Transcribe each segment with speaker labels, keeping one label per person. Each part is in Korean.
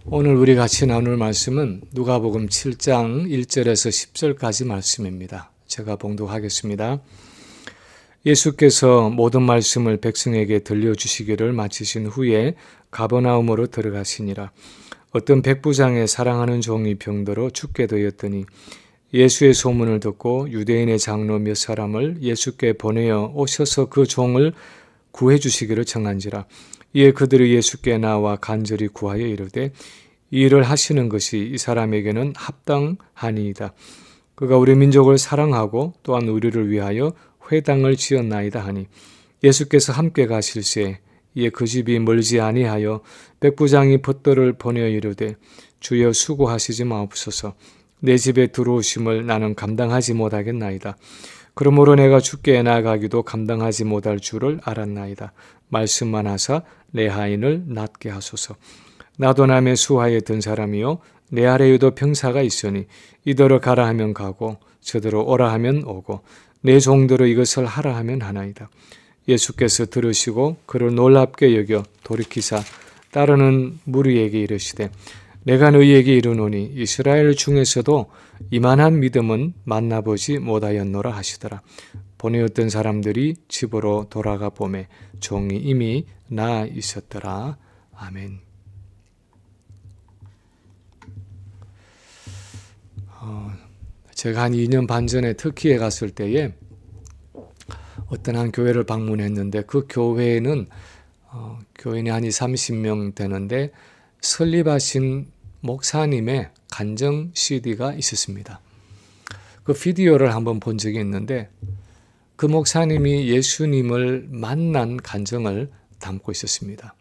Speaker 1: 오늘 우리 같이 나눌 말씀은 누가복음 7장 1절에서 10절까지 말씀입니다. 제가 봉독하겠습니다. 예수께서 모든 말씀을 백성에게 들려주시기를 마치신 후에 가버나움으로 들어가시니라. 어떤 백부장의 사랑하는 종이 병들어 죽게 되었더니 예수의 소문을 듣고 유대인의 장로 몇 사람을 예수께 보내어 오셔서 그 종을 구해 주시기를 청한지라. 이에 그들이 예수께 나와 간절히 구하여 이르되 이 일을 하시는 것이 이 사람에게는 합당하니이다. 그가 우리 민족을 사랑하고 또한 우리를 위하여 회당을 지었나이다 하니 예수께서 함께 가실새 이에 그 집이 멀지 아니하여 백부장이 벗들을 보내어 이르되 주여 수고하시지 마옵소서. 내 집에 들어오심을 나는 감당하지 못하겠나이다. 그러므로 내가 주께 나아가기도 감당하지 못할 줄을 알았나이다. 말씀만 하사 내 하인을 낫게 하소서. 나도 남의 수하에 든 사람이요 내 아래에도 병사가 있으니 이더러 가라 하면 가고 저더러 오라 하면 오고 내 종들을 이것을 하라 하면 하나이다. 예수께서 들으시고 그를 놀랍게 여겨 돌이키사 따르는 무리에게 이르시되 내가 너희에게 이르노니 이스라엘 중에서도 이만한 믿음은 만나보지 못하였노라 하시더라. 보내었던 사람들이 집으로 돌아가 보매 종이 이미 나아 있었더라. 아멘. 제가 한 2년 반 전에 터키에 갔을 때에 어떤 한 교회를 방문했는데 그 교회는 교인이 한 30명 되는데 설립하신 목사님의 간증 CD가 있었습니다. 그 비디오를 한번 본 적이 있는데 그 목사님이 예수님을 만난 간증을 담고 있었습니다.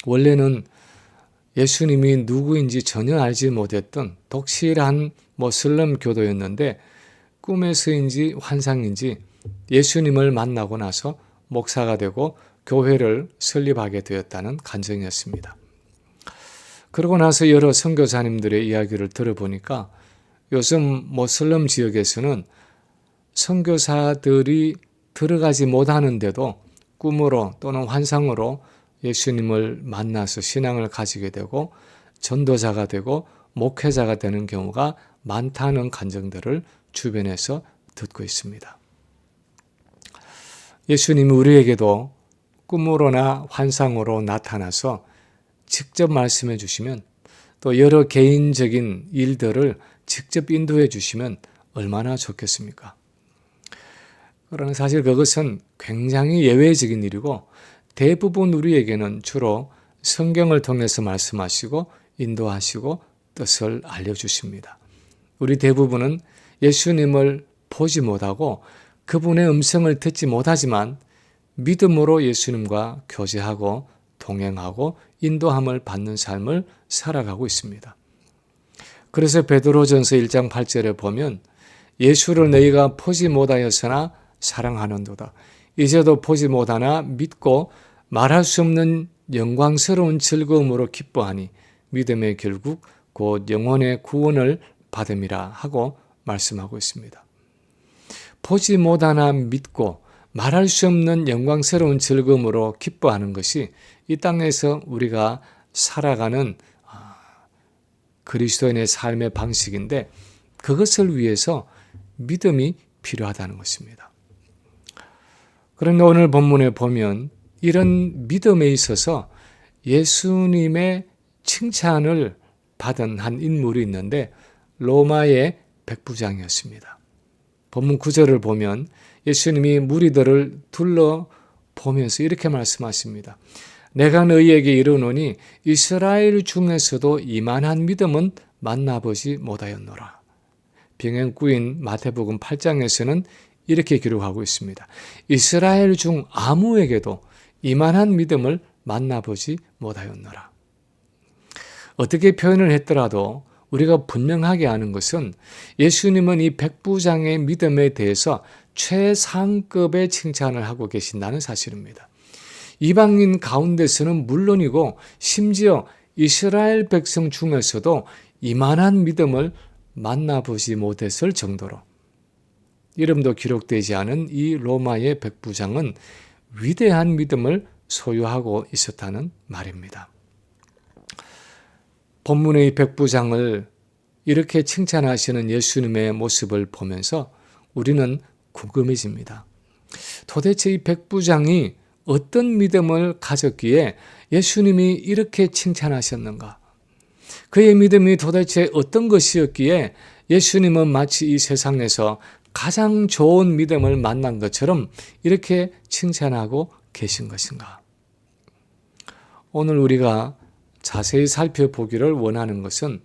Speaker 1: 원래는 예수님이 누구인지 전혀 알지 못했던 독실한 모슬림 교도였는데 꿈에서인지 환상인지 예수님을 만나고 나서 목사가 되고 교회를 설립하게 되었다는 간증이었습니다. 그러고 나서 여러 선교사님들의 이야기를 들어보니까 요즘 모슬림 지역에서는 선교사들이 들어가지 못하는데도 꿈으로 또는 환상으로 예수님을 만나서 신앙을 가지게 되고 전도자가 되고 목회자가 되는 경우가 많다는 간증들을 주변에서 듣고 있습니다. 예수님이 우리에게도 꿈으로나 환상으로 나타나서 직접 말씀해 주시면 또 여러 개인적인 일들을 직접 인도해 주시면 얼마나 좋겠습니까? 그러나 사실 그것은 굉장히 예외적인 일이고 대부분 우리에게는 주로 성경을 통해서 말씀하시고 인도하시고 뜻을 알려주십니다. 우리 대부분은 예수님을 보지 못하고 그분의 음성을 듣지 못하지만 믿음으로 예수님과 교제하고 동행하고 인도함을 받는 삶을 살아가고 있습니다. 그래서 베드로전서 1장 8절에 보면 예수를 너희가 보지 못하였으나 사랑하는도다. 이제도 보지 못하나 믿고 말할 수 없는 영광스러운 즐거움으로 기뻐하니 믿음의 결국 곧 영혼의 구원을 받음이라 하고 말씀하고 있습니다. 보지 못하나 믿고 말할 수 없는 영광스러운 즐거움으로 기뻐하는 것이 이 땅에서 우리가 살아가는 그리스도인의 삶의 방식인데 그것을 위해서 믿음이 필요하다는 것입니다. 그런데 오늘 본문에 보면 이런 믿음에 있어서 예수님의 칭찬을 받은 한 인물이 있는데 로마의 백부장이었습니다. 본문 9절을 보면 예수님이 무리들을 둘러보면서 이렇게 말씀하십니다. 내가 너희에게 이르노니 이스라엘 중에서도 이만한 믿음은 만나보지 못하였노라. 병행구인 마태복음 8장에서는 이렇게 기록하고 있습니다. 이스라엘 중 아무에게도 이만한 믿음을 만나보지 못하였노라. 어떻게 표현을 했더라도 우리가 분명하게 아는 것은 예수님은 이 백부장의 믿음에 대해서 최상급의 칭찬을 하고 계신다는 사실입니다. 이방인 가운데서는 물론이고 심지어 이스라엘 백성 중에서도 이만한 믿음을 만나보지 못했을 정도로 이름도 기록되지 않은 이 로마의 백부장은 위대한 믿음을 소유하고 있었다는 말입니다. 본문의 이 백부장을 이렇게 칭찬하시는 예수님의 모습을 보면서 우리는 궁금해집니다. 도대체 이 백부장이 어떤 믿음을 가졌기에 예수님이 이렇게 칭찬하셨는가? 그의 믿음이 도대체 어떤 것이었기에 예수님은 마치 이 세상에서 가장 좋은 믿음을 만난 것처럼 이렇게 칭찬하고 계신 것인가? 오늘 우리가 자세히 살펴보기를 원하는 것은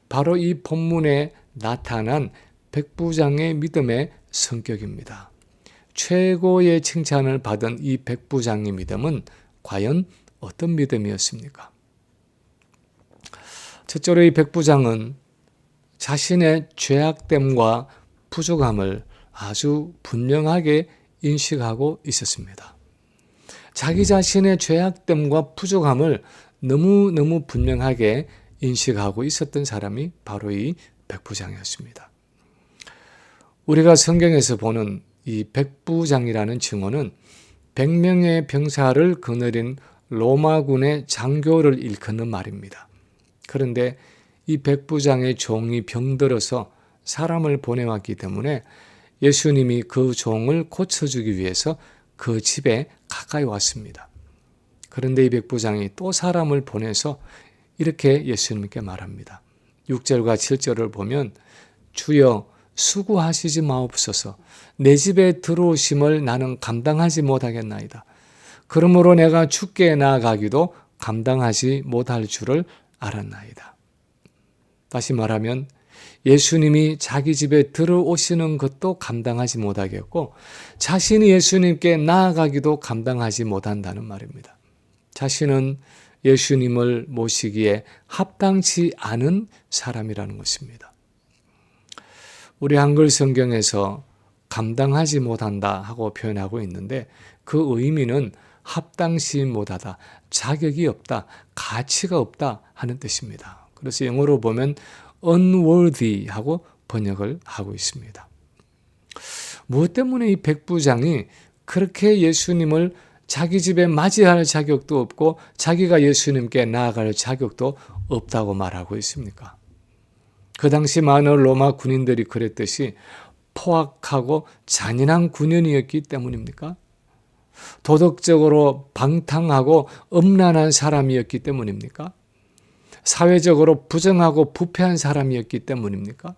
Speaker 1: 바로 이 본문에 나타난 백부장의 믿음의 성격입니다. 최고의 칭찬을 받은 이 백부장의 믿음은 과연 어떤 믿음이었습니까? 첫째로 이 백부장은 자신의 죄악됨과 부족함을 아주 분명하게 인식하고 있었습니다. 자기 자신의 죄악됨과 부족함을 너무너무 분명하게 인식하고 있었던 사람이 바로 이 백부장이었습니다. 우리가 성경에서 보는 이 백부장이라는 증언은 100명의 병사를 거느린 로마군의 장교를 일컫는 말입니다. 그런데 이 백부장의 종이 병들어서 사람을 보내왔기 때문에 예수님이 그 종을 고쳐주기 위해서 그 집에 가까이 왔습니다. 그런데 이 백부장이 또 사람을 보내서 이렇게 예수님께 말합니다. 6절과 7절을 보면 주여 수고하시지 마옵소서. 내 집에 들어오심을 나는 감당하지 못하겠나이다. 그러므로 내가 주께 나아가기도 감당하지 못할 줄을 알았나이다. 다시 말하면 예수님이 자기 집에 들어오시는 것도 감당하지 못하겠고 자신이 예수님께 나아가기도 감당하지 못한다는 말입니다. 자신은 예수님을 모시기에 합당치 않은 사람이라는 것입니다. 우리 한글 성경에서 감당하지 못한다 하고 표현하고 있는데 그 의미는 합당치 못하다, 자격이 없다, 가치가 없다 하는 뜻입니다. 그래서 영어로 보면 unworthy 하고 번역을 하고 있습니다. 무엇 때문에 이 백부장이 그렇게 예수님을 자기 집에 맞이할 자격도 없고 자기가 예수님께 나아갈 자격도 없다고 말하고 있습니까? 그 당시 많은 로마 군인들이 그랬듯이 포악하고 잔인한 군인이었기 때문입니까? 도덕적으로 방탕하고 음란한 사람이었기 때문입니까? 사회적으로 부정하고 부패한 사람이었기 때문입니까?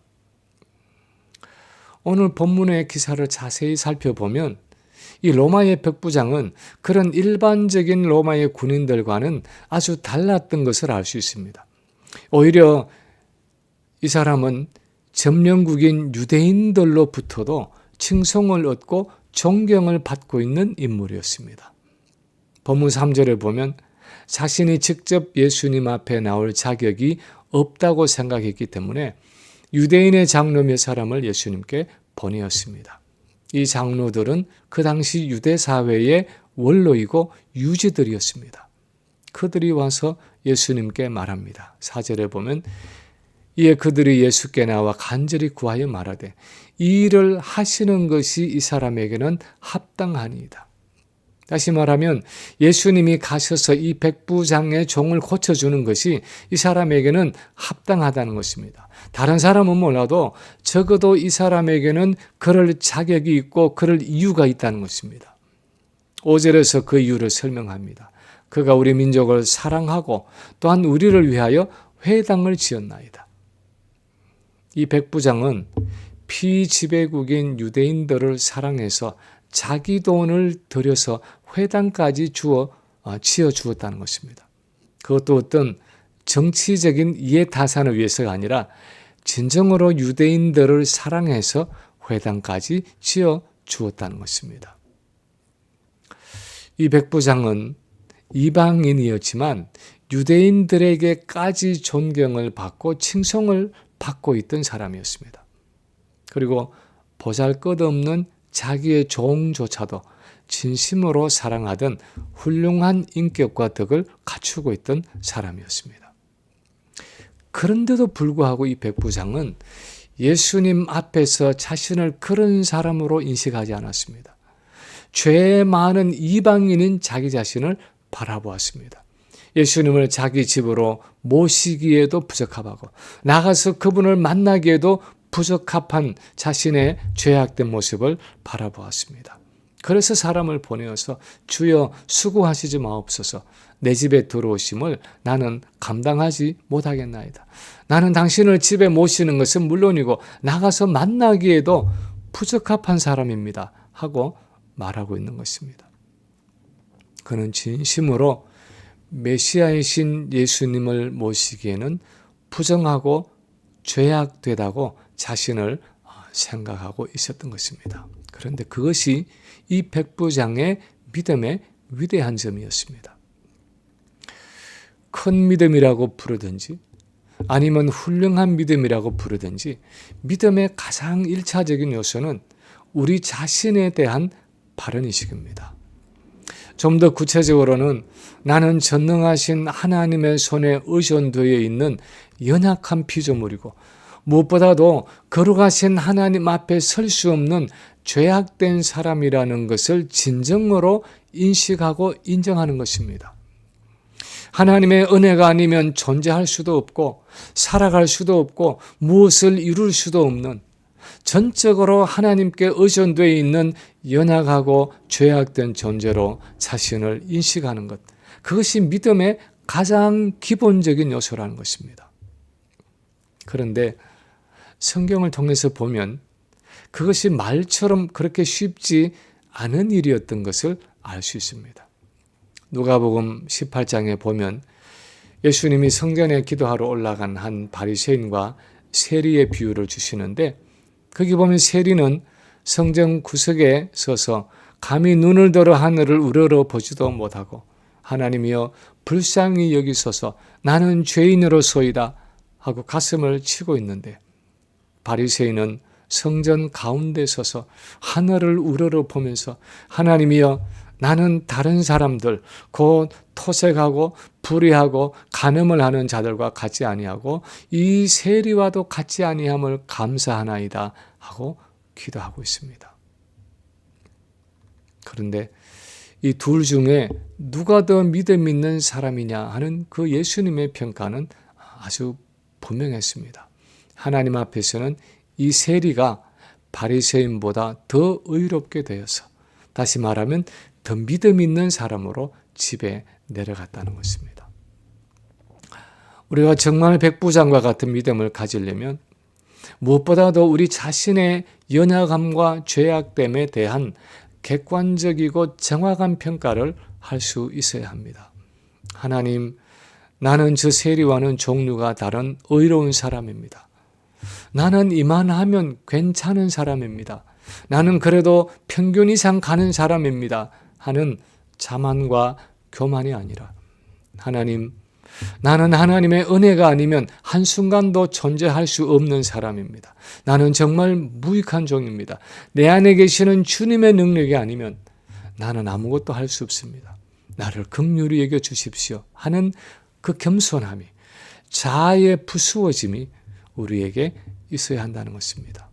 Speaker 1: 오늘 본문의 기사를 자세히 살펴보면 이 로마의 백부장은 그런 일반적인 로마의 군인들과는 아주 달랐던 것을 알 수 있습니다. 오히려 이 사람은 점령국인 유대인들로부터도 칭송을 얻고 존경을 받고 있는 인물이었습니다. 본문 3절에 보면 자신이 직접 예수님 앞에 나올 자격이 없다고 생각했기 때문에 유대인의 장로 몇 사람을 예수님께 보내었습니다. 이 장로들은 그 당시 유대 사회의 원로이고 유지들이었습니다. 그들이 와서 예수님께 말합니다. 4절에 보면 이에 그들이 예수께 나와 간절히 구하여 말하되 이 일을 하시는 것이 이 사람에게는 합당하니이다. 다시 말하면 예수님이 가셔서 이 백부장의 종을 고쳐주는 것이 이 사람에게는 합당하다는 것입니다. 다른 사람은 몰라도 적어도 이 사람에게는 그럴 자격이 있고 그럴 이유가 있다는 것입니다. 5절에서 그 이유를 설명합니다. 그가 우리 민족을 사랑하고 또한 우리를 위하여 회당을 지었나이다. 이 백부장은 피지배국인 유대인들을 사랑해서 자기 돈을 들여서 회당까지 지어 주었다는 것입니다. 그것도 어떤 정치적인 이해타산을 위해서가 아니라 진정으로 유대인들을 사랑해서 회당까지 지어 주었다는 것입니다. 이 백부장은 이방인이었지만 유대인들에게까지 존경을 받고 칭송을 받고 있던 사람이었습니다. 그리고 보잘것없는 자기의 종조차도 진심으로 사랑하던 훌륭한 인격과 덕을 갖추고 있던 사람이었습니다. 그런데도 불구하고 이 백부장은 예수님 앞에서 자신을 그런 사람으로 인식하지 않았습니다. 죄 많은 이방인인 자기 자신을 바라보았습니다. 예수님을 자기 집으로 모시기에도 부적합하고 나가서 그분을 만나기에도 부적합한 자신의 죄악된 모습을 바라보았습니다. 그래서 사람을 보내어서 주여 수고하시지 마옵소서, 내 집에 들어오심을 나는 감당하지 못하겠나이다. 나는 당신을 집에 모시는 것은 물론이고 나가서 만나기에도 부적합한 사람입니다 하고 말하고 있는 것입니다. 그는 진심으로 메시아이신 예수님을 모시기에는 부정하고 죄악되다고 자신을 생각하고 있었던 것입니다. 그런데 그것이 이 백부장의 믿음의 위대한 점이었습니다. 큰 믿음이라고 부르든지 아니면 훌륭한 믿음이라고 부르든지 믿음의 가장 1차적인 요소는 우리 자신에 대한 바른 의식입니다. 좀 더 구체적으로는 나는 전능하신 하나님의 손에 의존되어 있는 연약한 피조물이고 무엇보다도 거룩하신 하나님 앞에 설 수 없는 죄악된 사람이라는 것을 진정으로 인식하고 인정하는 것입니다. 하나님의 은혜가 아니면 존재할 수도 없고 살아갈 수도 없고 무엇을 이룰 수도 없는 전적으로 하나님께 의존되어 있는 연약하고 죄악된 존재로 자신을 인식하는 것, 그것이 믿음의 가장 기본적인 요소라는 것입니다. 그런데 성경을 통해서 보면 그것이 말처럼 그렇게 쉽지 않은 일이었던 것을 알 수 있습니다. 누가복음 18장에 보면 예수님이 성전에 기도하러 올라간 한 바리새인과 세리의 비유를 주시는데, 거기 보면 세리는 성전 구석에 서서 감히 눈을 들어 하늘을 우러러 보지도 못하고 하나님이여 불쌍히 여기소서 나는 죄인으로소이다 하고 가슴을 치고 있는데, 바리새인은 성전 가운데 서서 하늘을 우러러 보면서 하나님이여 나는 다른 사람들 곧 토색하고 불의하고 간음을 하는 자들과 같지 아니하고 이 세리와도 같지 아니함을 감사하나이다 하고 기도하고 있습니다. 그런데 이 둘 중에 누가 더 믿음 있는 사람이냐 하는 그 예수님의 평가는 아주 분명했습니다. 하나님 앞에서는 이 세리가 바리새인보다 더 의롭게 되어서, 다시 말하면 더 믿음 있는 사람으로 집에 내려갔다는 것입니다. 우리가 정말 백부장과 같은 믿음을 가지려면 무엇보다도 우리 자신의 연약함과 죄악됨에 대한 객관적이고 정확한 평가를 할 수 있어야 합니다. 하나님, 나는 저 세리와는 종류가 다른 의로운 사람입니다. 나는 이만하면 괜찮은 사람입니다. 나는 그래도 평균 이상 가는 사람입니다 하는 자만과 교만이 아니라, 하나님, 나는 하나님의 은혜가 아니면 한순간도 존재할 수 없는 사람입니다. 나는 정말 무익한 종입니다. 내 안에 계시는 주님의 능력이 아니면 나는 아무것도 할 수 없습니다. 나를 긍휼히 여겨 주십시오 하는 그 겸손함이, 자아의 부수어짐이 우리에게 있어야 한다는 것입니다.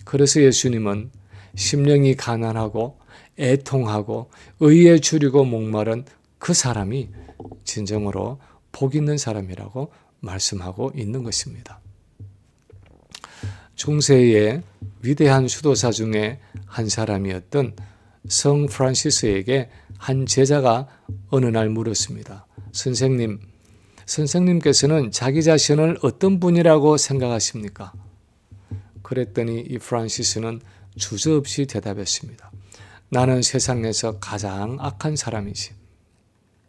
Speaker 1: 그래서 예수님은 심령이 가난하고 애통하고 의에 줄이고 목마른 그 사람이 진정으로 복 있는 사람이라고 말씀하고 있는 것입니다. 중세의 위대한 수도사 중에 한 사람이었던 성 프란시스에게 한 제자가 어느 날 물었습니다. 선생님께서는 자기 자신을 어떤 분이라고 생각하십니까? 그랬더니 이 프란시스는 주저없이 대답했습니다. 나는 세상에서 가장 악한 사람이지.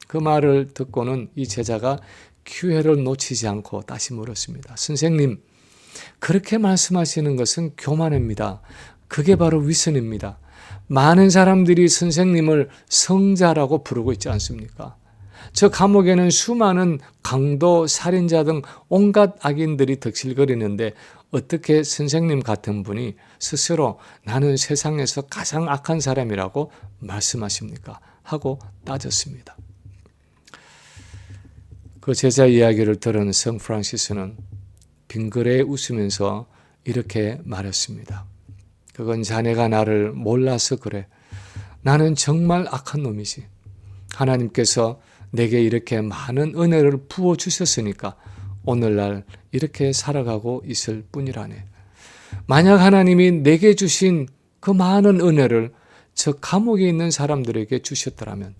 Speaker 1: 그 말을 듣고는 이 제자가 기회를 놓치지 않고 다시 물었습니다. 선생님, 그렇게 말씀하시는 것은 교만입니다. 그게 바로 위선입니다. 많은 사람들이 선생님을 성자라고 부르고 있지 않습니까? 저 감옥에는 수많은 강도, 살인자 등 온갖 악인들이 덕실거리는데 어떻게 선생님 같은 분이 스스로 나는 세상에서 가장 악한 사람이라고 말씀하십니까? 하고 따졌습니다. 그 제자 이야기를 들은 성 프란시스는 빙그레 웃으면서 이렇게 말했습니다. 그건 자네가 나를 몰라서 그래. 나는 정말 악한 놈이지. 하나님께서 내게 이렇게 많은 은혜를 부어주셨으니까 오늘날 이렇게 살아가고 있을 뿐이라네. 만약 하나님이 내게 주신 그 많은 은혜를 저 감옥에 있는 사람들에게 주셨더라면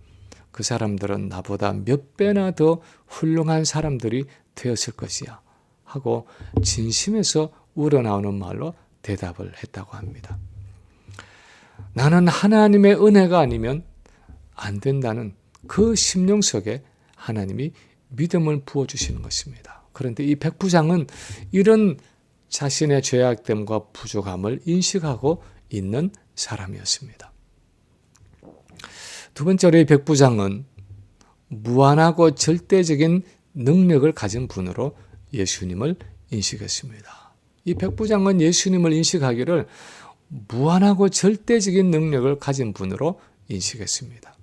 Speaker 1: 그 사람들은 나보다 몇 배나 더 훌륭한 사람들이 되었을 것이야 하고 진심에서 우러나오는 말로 대답을 했다고 합니다. 나는 하나님의 은혜가 아니면 안 된다는 그 심령 속에 하나님이 믿음을 부어주시는 것입니다. 그런데 이 백부장은 이런 자신의 죄악됨과 부족함을 인식하고 있는 사람이었습니다. 두 번째로 이 백부장은 무한하고 절대적인 능력을 가진 분으로 예수님을 인식했습니다. 이 백부장은 예수님을 인식하기를 무한하고 절대적인 능력을 가진 분으로 인식했습니다.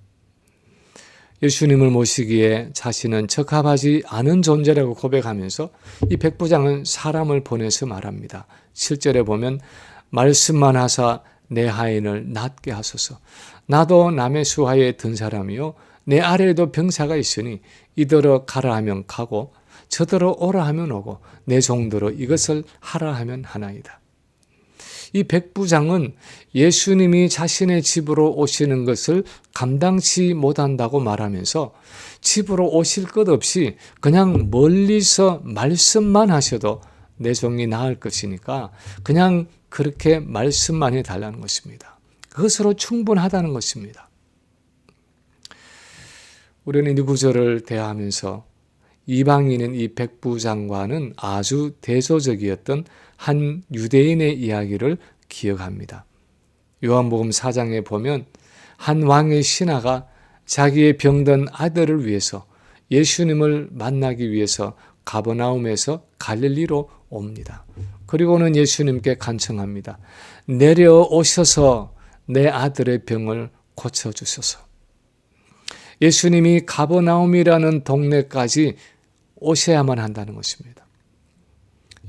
Speaker 1: 예수님을 모시기에 자신은 적합하지 않은 존재라고 고백하면서 이 백부장은 사람을 보내서 말합니다. 7절에 보면 말씀만 하사 내 하인을 낫게 하소서. 나도 남의 수하에 든 사람이요 내 아래에도 병사가 있으니 이더러 가라 하면 가고 저더러 오라 하면 오고 내 종대로 이것을 하라 하면 하나이다. 이 백부장은 예수님이 자신의 집으로 오시는 것을 감당치 못한다고 말하면서 집으로 오실 것 없이 그냥 멀리서 말씀만 하셔도 내 종이 나을 것이니까 그냥 그렇게 말씀만 해달라는 것입니다. 그것으로 충분하다는 것입니다. 우리는 이 구절을 대하면서 이방인인 이 백부장과는 아주 대조적이었던 한 유대인의 이야기를 기억합니다. 요한복음 4장에 보면 한 왕의 신하가 자기의 병든 아들을 위해서 예수님을 만나기 위해서 가버나움에서 갈릴리로 옵니다. 그리고는 예수님께 간청합니다. 내려오셔서 내 아들의 병을 고쳐주소서. 예수님이 가버나움이라는 동네까지 오셔야만 한다는 것입니다.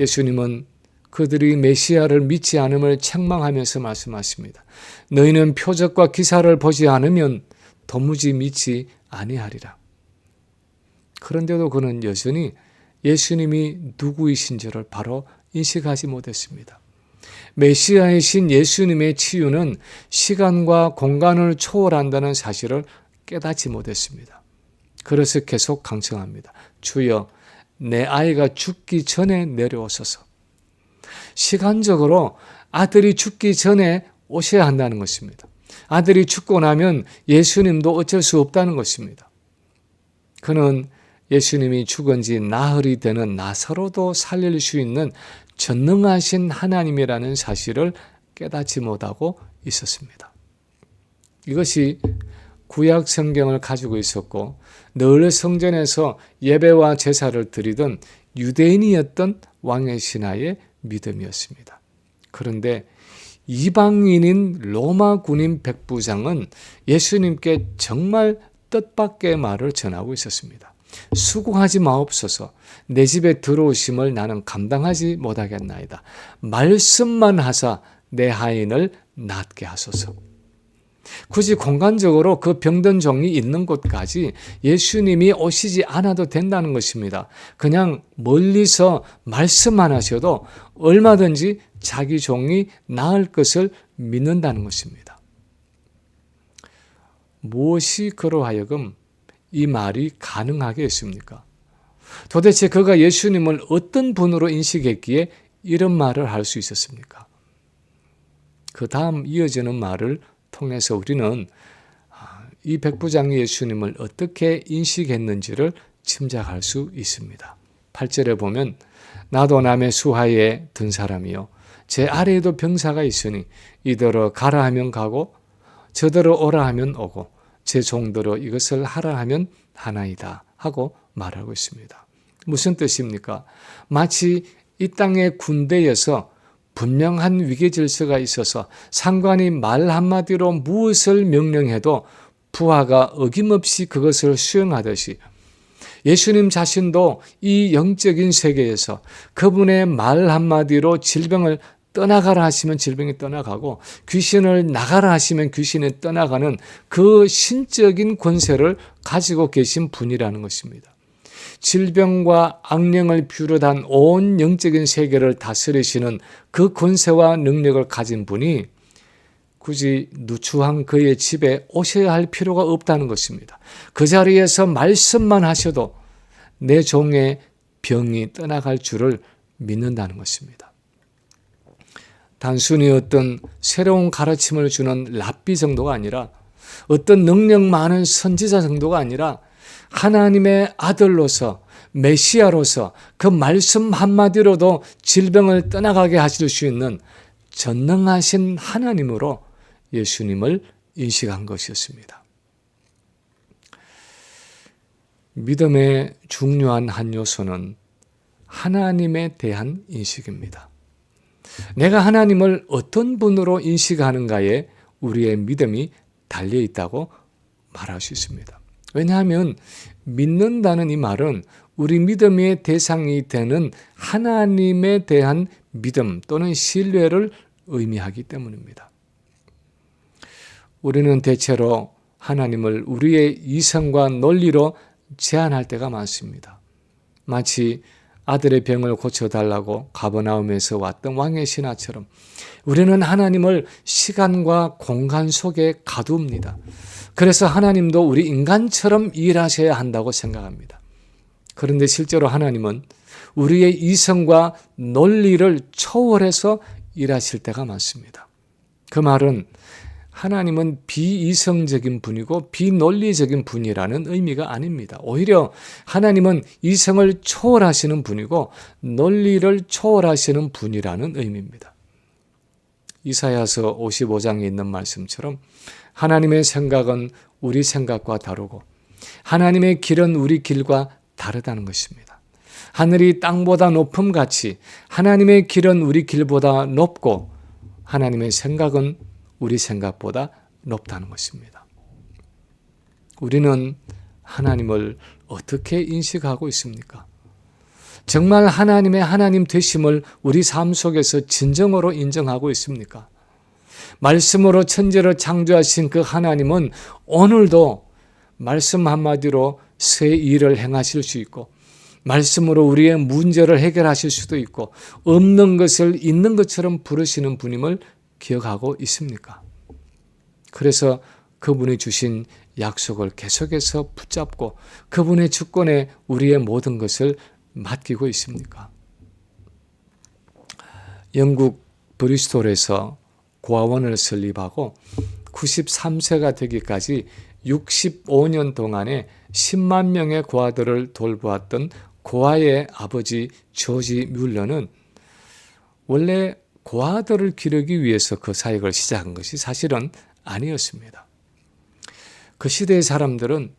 Speaker 1: 예수님은 그들이 메시아를 믿지 않음을 책망하면서 말씀하십니다. 너희는 표적과 기사를 보지 않으면 도무지 믿지 아니하리라. 그런데도 그는 여전히 예수님이 누구이신지를 바로 인식하지 못했습니다. 메시아이신 예수님의 치유는 시간과 공간을 초월한다는 사실을 깨닫지 못했습니다. 그래서 계속 강청합니다. 주여, 내 아이가 죽기 전에 내려오소서. 시간적으로 아들이 죽기 전에 오셔야 한다는 것입니다. 아들이 죽고 나면 예수님도 어쩔 수 없다는 것입니다. 그는 예수님이 죽은 지 나흘이 되는 나사로도 살릴 수 있는 전능하신 하나님이라는 사실을 깨닫지 못하고 있었습니다. 이것이 구약 성경을 가지고 있었고 늘 성전에서 예배와 제사를 드리던 유대인이었던 왕의 신하의 믿음이었습니다. 그런데 이방인인 로마 군인 백부장은 예수님께 정말 뜻밖의 말을 전하고 있었습니다. 수고하지 마옵소서. 내 집에 들어오심을 나는 감당하지 못하겠나이다. 말씀만 하사 내 하인을 낫게 하소서. 굳이 공간적으로 그 병든 종이 있는 곳까지 예수님이 오시지 않아도 된다는 것입니다. 그냥 멀리서 말씀만 하셔도 얼마든지 자기 종이 나을 것을 믿는다는 것입니다. 무엇이 그로 하여금 이 말이 가능하게 했습니까? 도대체 그가 예수님을 어떤 분으로 인식했기에 이런 말을 할 수 있었습니까? 그 다음 이어지는 말을 통해서 우리는 이 백부장이 예수님을 어떻게 인식했는지를 짐작할 수 있습니다. 8절에 보면 나도 남의 수하에 든 사람이요 제 아래에도 병사가 있으니 이더러 가라 하면 가고 저더러 오라 하면 오고 제 종대로 이것을 하라 하면 하나이다 하고 말하고 있습니다. 무슨 뜻입니까? 마치 이 땅의 군대에서 분명한 위계 질서가 있어서 상관이 말 한마디로 무엇을 명령해도 부하가 어김없이 그것을 수행하듯이 예수님 자신도 이 영적인 세계에서 그분의 말 한마디로 질병을 떠나가라 하시면 질병이 떠나가고 귀신을 나가라 하시면 귀신이 떠나가는 그 신적인 권세를 가지고 계신 분이라는 것입니다. 질병과 악령을 비롯한 온 영적인 세계를 다스리시는 그 권세와 능력을 가진 분이 굳이 누추한 그의 집에 오셔야 할 필요가 없다는 것입니다. 그 자리에서 말씀만 하셔도 내 종의 병이 떠나갈 줄을 믿는다는 것입니다. 단순히 어떤 새로운 가르침을 주는 랍비 정도가 아니라 어떤 능력 많은 선지자 정도가 아니라 하나님의 아들로서 메시아로서 그 말씀 한마디로도 질병을 떠나가게 하실 수 있는 전능하신 하나님으로 예수님을 인식한 것이었습니다. 믿음의 중요한 한 요소는 하나님에 대한 인식입니다. 내가 하나님을 어떤 분으로 인식하는가에 우리의 믿음이 달려 있다고 말할 수 있습니다. 왜냐하면 믿는다는 이 말은 우리 믿음의 대상이 되는 하나님에 대한 믿음 또는 신뢰를 의미하기 때문입니다. 우리는 대체로 하나님을 우리의 이성과 논리로 제한할 때가 많습니다. 마치 아들의 병을 고쳐달라고 가버나움에서 왔던 왕의 신하처럼 우리는 하나님을 시간과 공간 속에 가두옵니다. 그래서 하나님도 우리 인간처럼 일하셔야 한다고 생각합니다. 그런데 실제로 하나님은 우리의 이성과 논리를 초월해서 일하실 때가 많습니다. 그 말은 하나님은 비이성적인 분이고 비논리적인 분이라는 의미가 아닙니다. 오히려 하나님은 이성을 초월하시는 분이고 논리를 초월하시는 분이라는 의미입니다. 이사야서 55장에 있는 말씀처럼 하나님의 생각은 우리 생각과 다르고 하나님의 길은 우리 길과 다르다는 것입니다. 하늘이 땅보다 높음같이 하나님의 길은 우리 길보다 높고 하나님의 생각은 우리 생각보다 높다는 것입니다. 우리는 하나님을 어떻게 인식하고 있습니까? 정말 하나님의 하나님 되심을 우리 삶 속에서 진정으로 인정하고 있습니까? 말씀으로 천지를 창조하신 그 하나님은 오늘도 말씀 한마디로 새 일을 행하실 수 있고 말씀으로 우리의 문제를 해결하실 수도 있고 없는 것을 있는 것처럼 부르시는 분임을 기억하고 있습니까? 그래서 그분이 주신 약속을 계속해서 붙잡고 그분의 주권에 우리의 모든 것을 맡기고 있습니까? 영국 브리스톨에서 고아원을 설립하고 93세가 되기까지 65년 동안에 10만 명의 고아들을 돌보았던 고아의 아버지 조지 뮬러는 원래 고아들을 기르기 위해서 그 사역을 시작한 것이 사실은 아니었습니다. 그 시대의 사람들은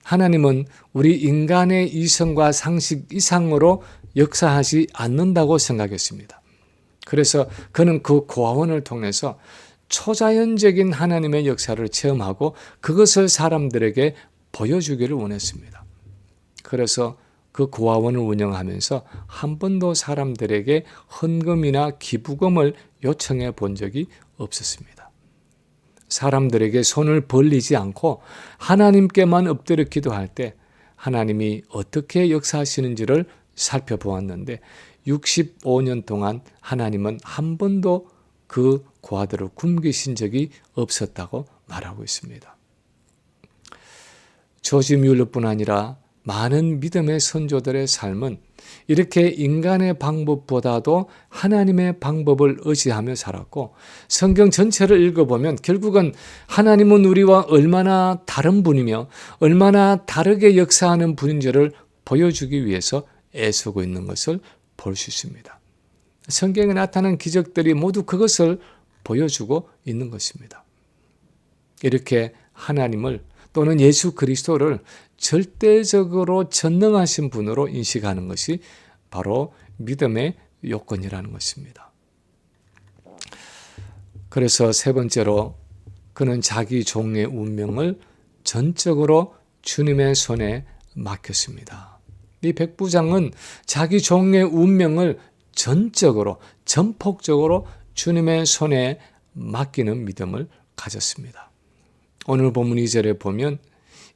Speaker 1: 하나님은 우리 인간의 이성과 상식 이상으로 역사하지 않는다고 생각했습니다. 그래서 그는 그 고아원을 통해서 초자연적인 하나님의 역사를 체험하고 그것을 사람들에게 보여주기를 원했습니다. 그래서 그 고아원을 운영하면서 한 번도 사람들에게 헌금이나 기부금을 요청해 본 적이 없었습니다. 사람들에게 손을 벌리지 않고 하나님께만 엎드려 기도할 때 하나님이 어떻게 역사하시는지를 살펴보았는데 65년 동안 하나님은 한 번도 그 고아들을 굶기신 적이 없었다고 말하고 있습니다. 조지 뮬러뿐 아니라 많은 믿음의 선조들의 삶은 이렇게 인간의 방법보다도 하나님의 방법을 의지하며 살았고 성경 전체를 읽어보면 결국은 하나님은 우리와 얼마나 다른 분이며 얼마나 다르게 역사하는 분인지를 보여주기 위해서 애쓰고 있는 것을 볼 수 있습니다. 성경에 나타난 기적들이 모두 그것을 보여주고 있는 것입니다. 이렇게 하나님을 또는 예수 그리스도를 절대적으로 전능하신 분으로 인식하는 것이 바로 믿음의 요건이라는 것입니다. 그래서 세 번째로 그는 자기 종의 운명을 전적으로 주님의 손에 맡겼습니다. 이 백부장은 자기 종의 운명을 전적으로 전폭적으로 주님의 손에 맡기는 믿음을 가졌습니다. 오늘 본문 2절에 보면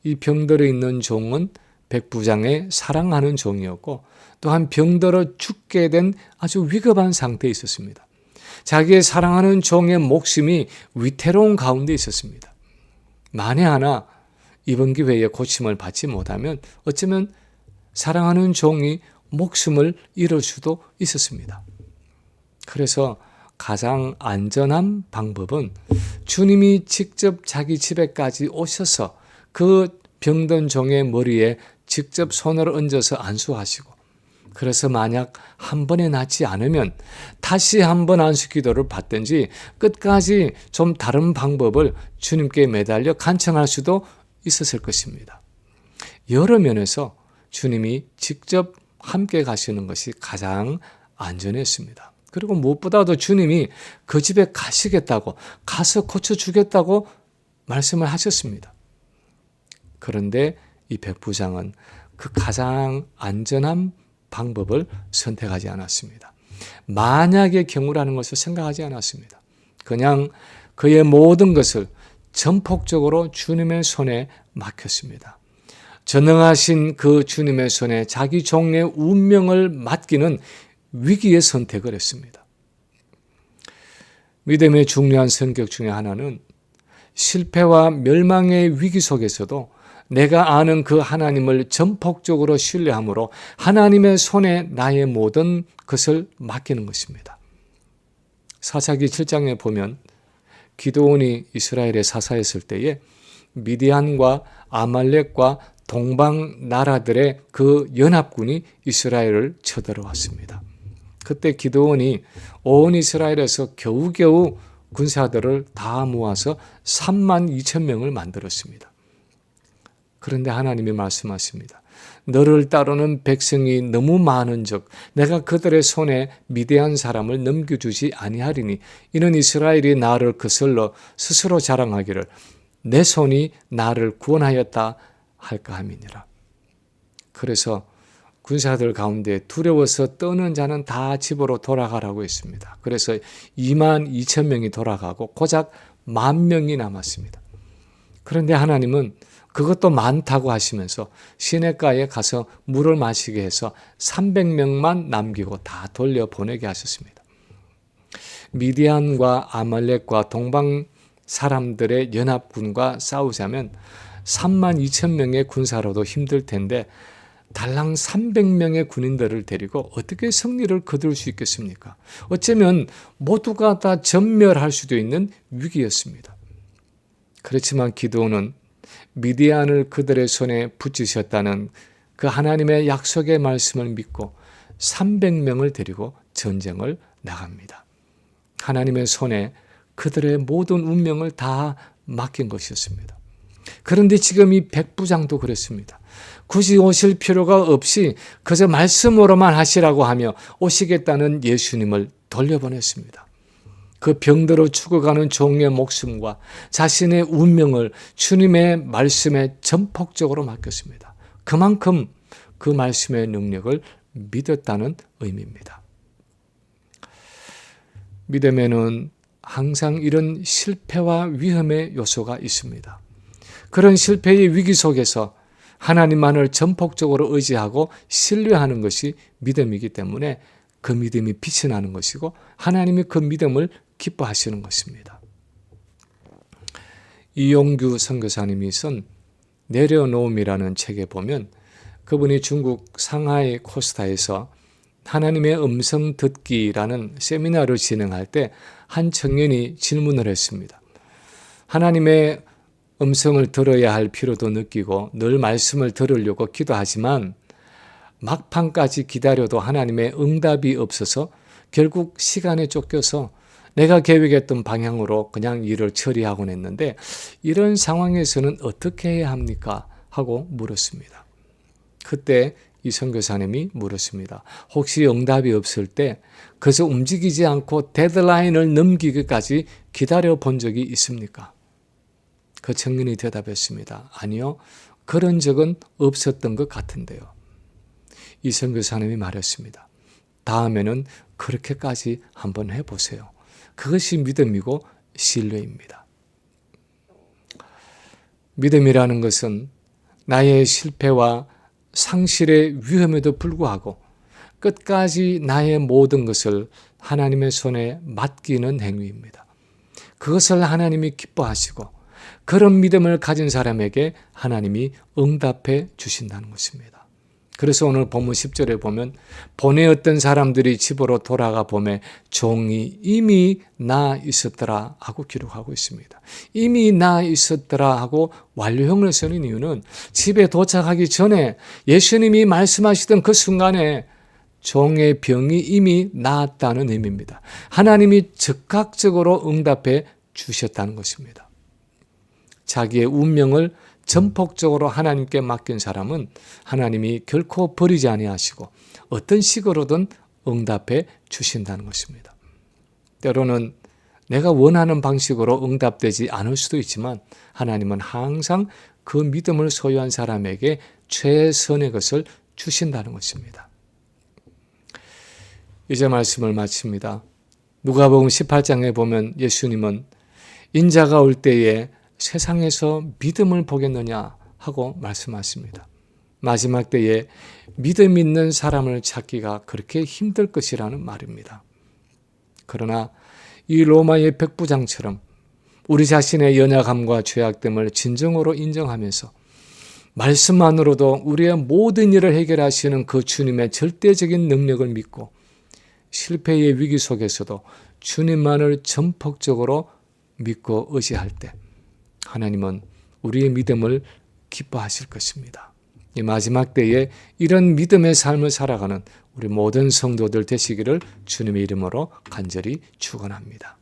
Speaker 1: 이 병들어 있는 종은 백부장의 사랑하는 종이었고 또한 병들어 죽게 된 아주 위급한 상태에 있었습니다. 자기의 사랑하는 종의 목숨이 위태로운 가운데 있었습니다. 만에 하나 이번 기회에 고침을 받지 못하면 어쩌면 사랑하는 종이 목숨을 잃을 수도 있었습니다. 그래서 가장 안전한 방법은 주님이 직접 자기 집에까지 오셔서 그 병든 종의 머리에 직접 손을 얹어서 안수하시고, 그래서 만약 한 번에 낫지 않으면 다시 한 번 안수 기도를 받든지 끝까지 좀 다른 방법을 주님께 매달려 간청할 수도 있었을 것입니다. 여러 면에서 주님이 직접 함께 가시는 것이 가장 안전했습니다. 그리고 무엇보다도 주님이 그 집에 가시겠다고, 가서 고쳐주겠다고 말씀을 하셨습니다. 그런데 이 백부장은 그 가장 안전한 방법을 선택하지 않았습니다. 만약의 경우라는 것을 생각하지 않았습니다. 그냥 그의 모든 것을 전폭적으로 주님의 손에 맡겼습니다. 전능하신 그 주님의 손에 자기 종의 운명을 맡기는 위기의 선택을 했습니다. 믿음의 중요한 성격 중에 하나는 실패와 멸망의 위기 속에서도 내가 아는 그 하나님을 전폭적으로 신뢰함으로 하나님의 손에 나의 모든 것을 맡기는 것입니다. 사사기 7장에 보면 기드온이 이스라엘에 사사했을 때에 미디안과 아말렉과 동방 나라들의 그 연합군이 이스라엘을 쳐들어왔습니다. 그때 기드온이 온 이스라엘에서 겨우겨우 군사들을 다 모아서 3만 2천 명을 만들었습니다. 그런데 하나님이 말씀하십니다. 너를 따르는 백성이 너무 많은즉 내가 그들의 손에 미대한 사람을 넘겨주지 아니하리니 이는 이스라엘이 나를 거슬러 스스로 자랑하기를 내 손이 나를 구원하였다 할까 함이니라. 그래서 군사들 가운데 두려워서 떠는 자는 다 집으로 돌아가라고 했습니다. 그래서 2만 2천 명이 돌아가고 고작 10,000명이 남았습니다. 그런데 하나님은 그것도 많다고 하시면서 시냇가에 가서 물을 마시게 해서 300명만 남기고 다 돌려보내게 하셨습니다. 미디안과 아말렉과 동방 사람들의 연합군과 싸우자면 3만 2천 명의 군사로도 힘들 텐데 달랑 300명의 군인들을 데리고 어떻게 승리를 거둘 수 있겠습니까? 어쩌면 모두가 다 전멸할 수도 있는 위기였습니다. 그렇지만 기드온은 미디안을 그들의 손에 붙이셨다는 그 하나님의 약속의 말씀을 믿고 300명을 데리고 전쟁을 나갑니다. 하나님의 손에 그들의 모든 운명을 다 맡긴 것이었습니다. 그런데 지금 이 백부장도 그랬습니다. 굳이 오실 필요가 없이 그저 말씀으로만 하시라고 하며 오시겠다는 예수님을 돌려보냈습니다. 그 병들어 죽어가는 종의 목숨과 자신의 운명을 주님의 말씀에 전폭적으로 맡겼습니다. 그만큼 그 말씀의 능력을 믿었다는 의미입니다. 믿음에는 항상 이런 실패와 위험의 요소가 있습니다. 그런 실패의 위기 속에서 하나님만을 전폭적으로 의지하고 신뢰하는 것이 믿음이기 때문에 그 믿음이 빛이 나는 것이고 하나님이 그 믿음을 기뻐하시는 것입니다. 이용규 선교사님이 쓴 내려놓음이라는 책에 보면 그분이 중국 상하이 코스타에서 하나님의 음성 듣기라는 세미나를 진행할 때 한 청년이 질문을 했습니다. 하나님의 음성을 들어야 할 필요도 느끼고 늘 말씀을 들으려고 기도하지만 막판까지 기다려도 하나님의 응답이 없어서 결국 시간에 쫓겨서 내가 계획했던 방향으로 그냥 일을 처리하곤 했는데 이런 상황에서는 어떻게 해야 합니까? 하고 물었습니다. 그때 이 선교사님이 물었습니다. 혹시 응답이 없을 때 그래서 움직이지 않고 데드라인을 넘기기까지 기다려 본 적이 있습니까? 그 청년이 대답했습니다. 아니요. 그런 적은 없었던 것 같은데요. 이 선교사님이 말했습니다. 다음에는 그렇게까지 한번 해보세요. 그것이 믿음이고 신뢰입니다. 믿음이라는 것은 나의 실패와 상실의 위험에도 불구하고 끝까지 나의 모든 것을 하나님의 손에 맡기는 행위입니다. 그것을 하나님이 기뻐하시고 그런 믿음을 가진 사람에게 하나님이 응답해 주신다는 것입니다. 그래서 오늘 본문 10절에 보면 보내었던 사람들이 집으로 돌아가 보매 종이 이미 나 있었더라 하고 기록하고 있습니다. 이미 나 있었더라 하고 완료형을 쓰는 이유는 집에 도착하기 전에 예수님이 말씀하시던 그 순간에 종의 병이 이미 나았다는 의미입니다. 하나님이 즉각적으로 응답해 주셨다는 것입니다. 자기의 운명을 전폭적으로 하나님께 맡긴 사람은 하나님이 결코 버리지 아니하시고 어떤 식으로든 응답해 주신다는 것입니다. 때로는 내가 원하는 방식으로 응답되지 않을 수도 있지만 하나님은 항상 그 믿음을 소유한 사람에게 최선의 것을 주신다는 것입니다. 이제 말씀을 마칩니다. 누가복음 18장에 보면 예수님은 인자가 올 때에 세상에서 믿음을 보겠느냐 하고 말씀하십니다. 마지막 때에 믿음 있는 사람을 찾기가 그렇게 힘들 것이라는 말입니다. 그러나 이 로마의 백부장처럼 우리 자신의 연약함과 죄악됨을 진정으로 인정하면서 말씀만으로도 우리의 모든 일을 해결하시는 그 주님의 절대적인 능력을 믿고 실패의 위기 속에서도 주님만을 전폭적으로 믿고 의지할 때 하나님은 우리의 믿음을 기뻐하실 것입니다. 이 마지막 때에 이런 믿음의 삶을 살아가는 우리 모든 성도들 되시기를 주님의 이름으로 간절히 축원합니다.